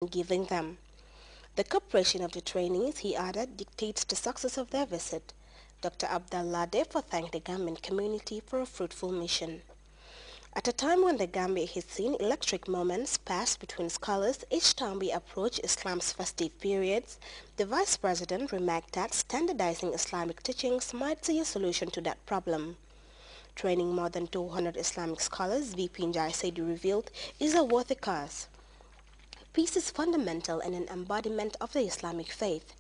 giving them. The cooperation of the trainees, he added, dictates the success of their visit. Dr. Abdallah therefore thanked the Gambian community for a fruitful mission. At a time when the Gambia has seen electric moments pass between scholars each time we approach Islam's festive periods, the Vice President remarked that standardizing Islamic teachings might see a solution to that problem. Training more than 200 Islamic scholars, VP Njai Saidi revealed, is a worthy cause. Peace is fundamental and an embodiment of the Islamic faith.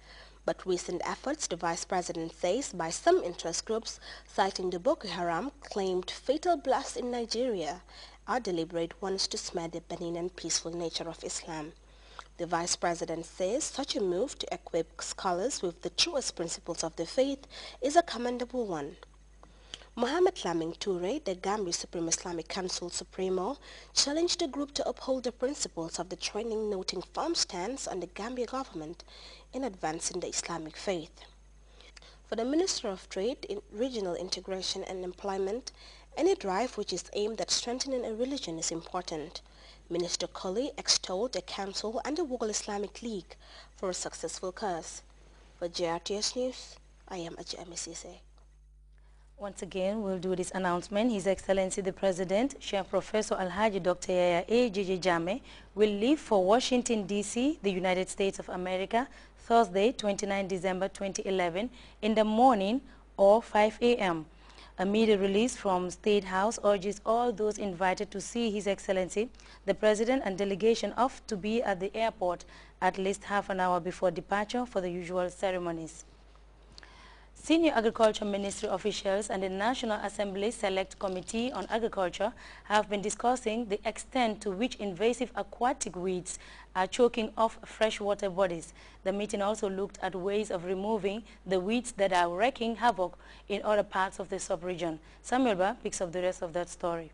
But recent efforts, the Vice President says, by some interest groups, citing the Boko Haram claimed fatal blasts in Nigeria, are deliberate ones to smear the benign and peaceful nature of Islam. The Vice President says such a move to equip scholars with the truest principles of the faith is a commendable one. Mohamed Laming Toure, the Gambia Supreme Islamic Council Supremo, challenged the group to uphold the principles of the training, noting firm stance on the Gambia government in advancing the Islamic faith. For the Minister of Trade, Regional Integration and Employment, any drive which is aimed at strengthening a religion is important. Minister Colley extolled the Council and the World Islamic League for a successful cause. For GRTS News, I am Aji Amisise. Once again, we'll do this announcement. His Excellency the President, Sheikh Professor Alhaji Dr. Yaya A.J.J. Jammeh, will leave for Washington, D.C., the United States of America, Thursday, 29 December 2011, in the morning or 5 a.m. A media release from State House urges all those invited to see His Excellency, the President and delegation off to be at the airport at least half an hour before departure for the usual ceremonies. Senior Agriculture Ministry officials and the National Assembly Select Committee on Agriculture have been discussing the extent to which invasive aquatic weeds are choking off freshwater bodies. The meeting also looked at ways of removing the weeds that are wreaking havoc in other parts of the sub-region. Samuel Ba picks up the rest of that story.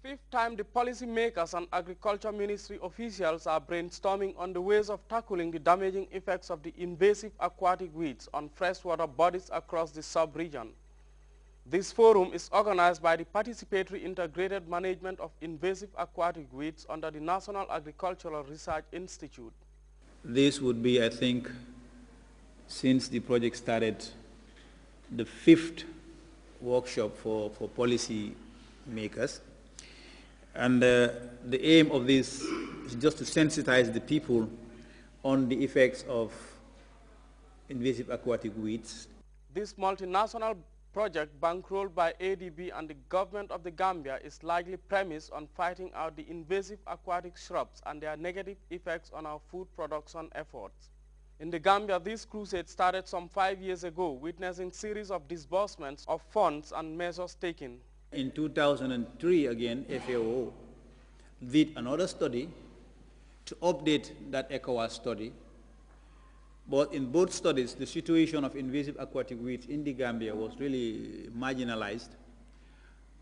Fifth time the policymakers and agriculture ministry officials are brainstorming on the ways of tackling the damaging effects of the invasive aquatic weeds on freshwater bodies across the sub-region. This forum is organized by the Participatory Integrated Management of Invasive Aquatic Weeds under the National Agricultural Research Institute. This would be, I think, since the project started, the fifth workshop for policy makers. And the aim of this is just to sensitize the people on the effects of invasive aquatic weeds. This multinational project, bankrolled by ADB and the government of the Gambia, is largely premised on fighting out the invasive aquatic shrubs and their negative effects on our food production efforts. In the Gambia, this crusade started some 5 years ago, witnessing series of disbursements of funds and measures taken. In 2003, again, FAO did another study to update that ECOWAS study. But in both studies, the situation of invasive aquatic weeds in the Gambia was really marginalized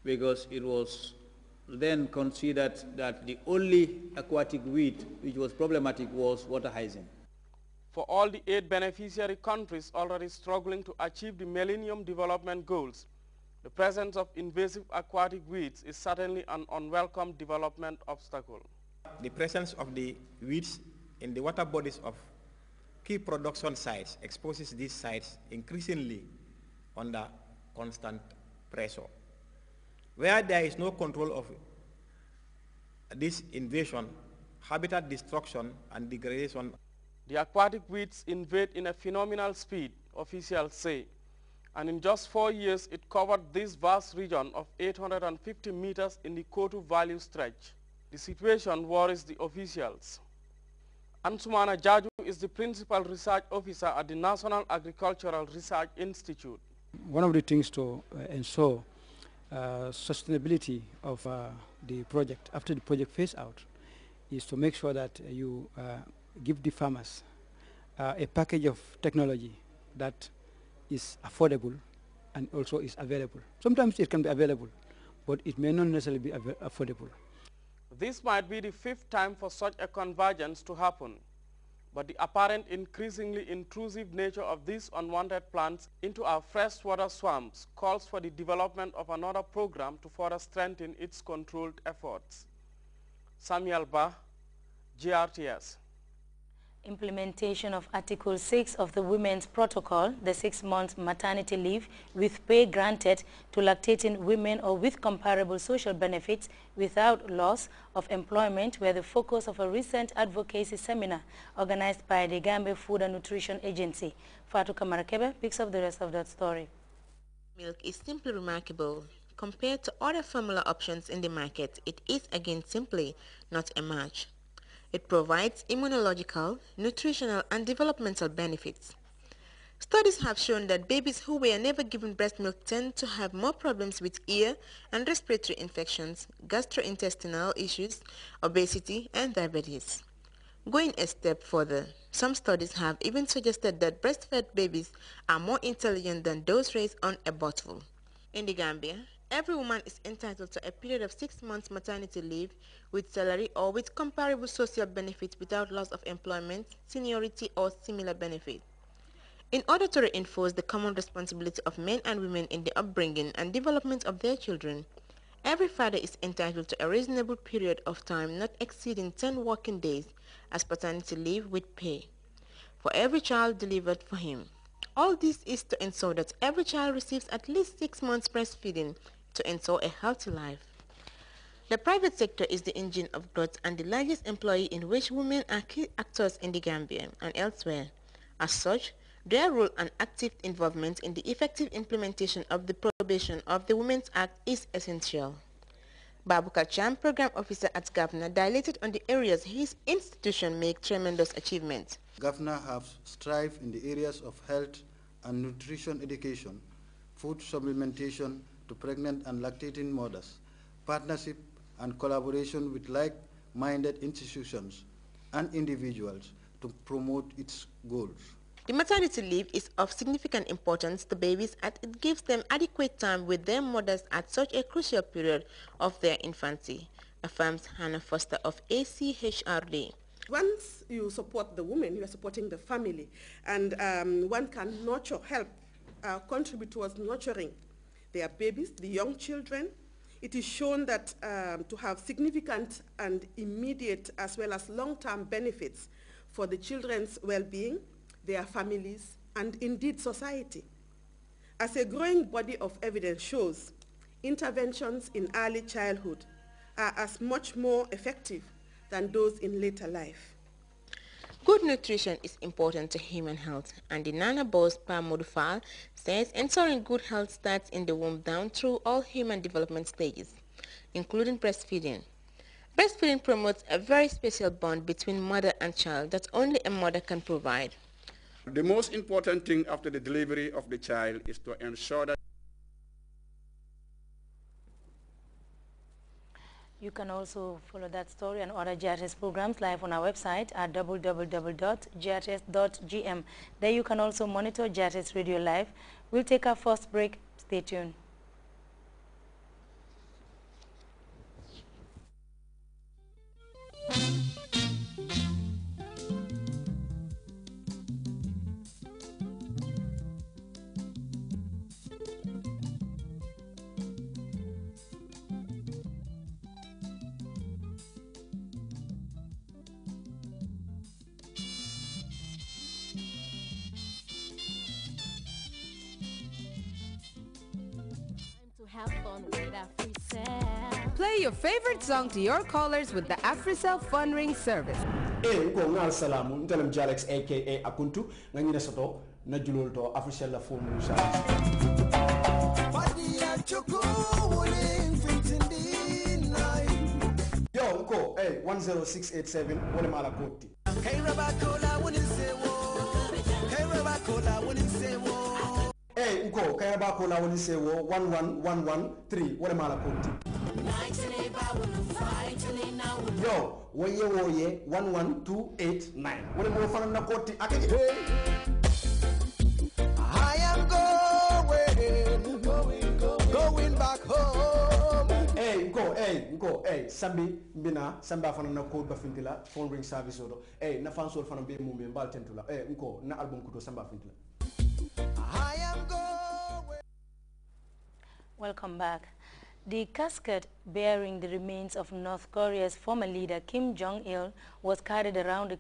because it was then considered that the only aquatic weed which was problematic was water hyacinth. For all the 8 beneficiary countries already struggling to achieve the Millennium Development Goals, the presence of invasive aquatic weeds is certainly an unwelcome development obstacle. The presence of the weeds in the water bodies of key production sites exposes these sites increasingly under constant pressure. Where there is no control of this invasion, habitat destruction and degradation. The aquatic weeds invade in a phenomenal speed, officials say. And in just 4 years, it covered this vast region of 850 meters in the Kotu Valley stretch. The situation worries the officials. Ansumana Jaju is the principal research officer at the National Agricultural Research Institute. One of the things to ensure sustainability of the project after the project phase out is to make sure that you give the farmers a package of technology that is affordable and also is available. Sometimes it can be available, but it may not necessarily be affordable. This might be the 5th time for such a convergence to happen, but the apparent increasingly intrusive nature of these unwanted plants into our freshwater swamps calls for the development of another program to further strengthen its controlled efforts. Samuel Ba, GRTS. Implementation of Article 6 of the Women's Protocol, the 6-month maternity leave with pay granted to lactating women or with comparable social benefits without loss of employment were the focus of a recent advocacy seminar organized by the Gambia Food and Nutrition Agency. Fatou Kamarakebe picks up the rest of that story. Milk is simply remarkable. Compared to other formula options in the market, it is again simply not a match. It provides immunological, nutritional, and developmental benefits. Studies have shown that babies who were never given breast milk tend to have more problems with ear and respiratory infections, gastrointestinal issues, obesity, and diabetes. Going a step further, some studies have even suggested that breastfed babies are more intelligent than those raised on a bottle. In the Gambia, every woman is entitled to a period of 6 months maternity leave with salary or with comparable social benefits without loss of employment, seniority, or similar benefit. In order to reinforce the common responsibility of men and women in the upbringing and development of their children, every father is entitled to a reasonable period of time not exceeding 10 working days as paternity leave with pay for every child delivered for him. All this is to ensure that every child receives at least 6 months breastfeeding to ensure a healthy life. The private sector is the engine of growth and the largest employer in which women are key actors in the Gambia and elsewhere. As such, their role and active involvement in the effective implementation of the prohibition of the Women's Act is essential. Babukar Cham, Program Officer at Governor, dilated on the areas his institution made tremendous achievements. Governor have strived in the areas of health and nutrition education, food supplementation to pregnant and lactating mothers, partnership and collaboration with like-minded institutions and individuals to promote its goals. The maternity leave is of significant importance to babies as it gives them adequate time with their mothers at such a crucial period of their infancy, affirms Hannah Foster of ACHRD. Once you support the woman, you are supporting the family, and one can help contribute towards nurturing their babies, the young children. It is shown that to have significant and immediate as well as long-term benefits for the children's well-being, their families, and indeed society. As a growing body of evidence shows, interventions in early childhood are as much more effective than those in later life. Good nutrition is important to human health, and the Nana Boss Modufal says ensuring good health starts in the womb down through all human development stages, including breastfeeding. Breastfeeding promotes a very special bond between mother and child that only a mother can provide. The most important thing after the delivery of the child is to ensure that you can also follow that story and other GRTS programs live on our website at www.grts.gm. There you can also monitor GRTS Radio Live. We'll take our first break. Stay tuned. Have fun with AfriCell. Play your favorite song to your callers with the AfriCell Fun Ring service. Ko ngal salamu ntelem Jalex aka Akuntu ngani soto na julol to AfriCell la phone ring service. Yo ko 10687 wala mala koti. Hey Rabakola wouldn't say wo. Hey Rabakola wouldn't say wo. Hey, uko kaya ba ko la woni se wo 11113 wala mala konti. Yo, woye 11289 wala mo fana na koti akeke. I am going back home. Hey, uko sambi mbina samba fana na code ba fintila phone ring service odo. Hey, na fansol fana be mumbe mbal tentula. Uko na album kuto samba fintila. Welcome back. The casket bearing the remains of North Korea's former leader Kim Jong-il was carried around the